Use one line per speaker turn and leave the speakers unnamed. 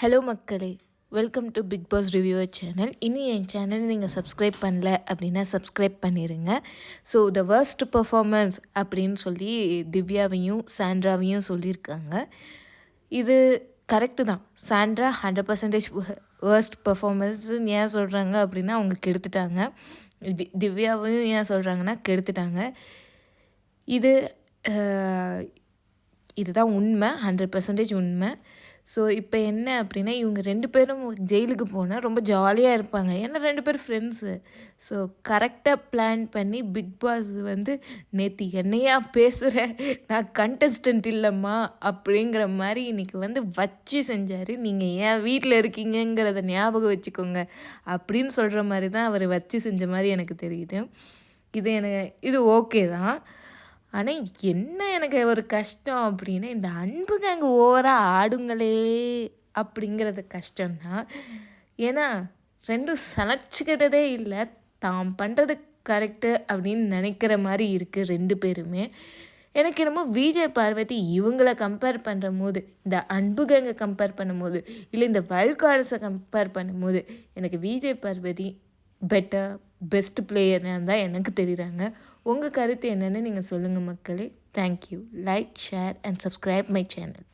Hello மக்களே, welcome to Bigg Boss reviewer channel. இன்னும் என் சேனல் நீங்கள் சப்ஸ்கிரைப் பண்ணல அப்படின்னா சப்ஸ்கிரைப் பண்ணிடுங்க. ஸோ த வர்ஸ்ட் பர்ஃபார்மன்ஸ் அப்படின்னு சொல்லி திவ்யாவையும் சாண்ட்ராவையும் சொல்லியிருக்காங்க. இது கரெக்டு தான். சாண்ட்ரா 100% வேர்ஸ்ட் பர்ஃபார்மன்ஸ்ன்னு ஏன் சொல்கிறாங்க அப்படின்னா அவங்க கெடுத்துட்டாங்க. திவ்யாவையும் ஏன் சொல்கிறாங்கன்னா கெடுத்துட்டாங்க. இதுதான் உண்மை, 100% உண்மை. ஸோ இப்போ என்ன அப்படின்னா இவங்க 2 பேரும் ஜெயிலுக்கு போனால் ரொம்ப ஜாலியாக இருப்பாங்க. ஏன்னா 2 பேரும் ஃப்ரெண்ட்ஸு. ஸோ கரெக்டாக பிளான் பண்ணி பிக் பாஸ் நேற்று என்னையா பேசுகிற, நான் கண்டஸ்டன்ட் இல்லைம்மா அப்படிங்கிற மாதிரி இன்றைக்கி வச்சு செஞ்சார். நீங்கள் ஏன் வீட்டில் இருக்கீங்கங்கிறத ஞாபகம் வச்சுக்கோங்க அப்படின்னு சொல்கிற மாதிரி தான் அவர் வச்சு செஞ்ச மாதிரி எனக்கு தெரியுது. இது ஓகே தான். ஆனால் என்ன எனக்கு ஒரு கஷ்டம் அப்படின்னா இந்த அன்பு கேங் ஓவராக ஆடுங்களே அப்படிங்கிறது கஷ்டம்தான். ஏன்னா ரெண்டும் சளைச்சிக்கிட்டதே இல்லை. தான் பண்ணுறது கரெக்டு அப்படின்னு நினைக்கிற மாதிரி இருக்குது 2 பேருமே. எனக்கு என்னமோ விஜய் பார்வதி இவங்கள கம்பேர் பண்ணுற போது, இந்த அன்பு கேங்கை கம்பேர் பண்ணும்போது, இல்லை இந்த வைல்ட் கம்பேர் பண்ணும்போது எனக்கு விஜய் பார்வதி பெட்டர் பெஸ்ட் பிளேயர்னு தான் எனக்கு தெரியுறாங்க. உங்கள் கருத்து என்னென்னு நீங்கள் சொல்லுங்கள் மக்களே. Thank you. Like, share and subscribe my channel.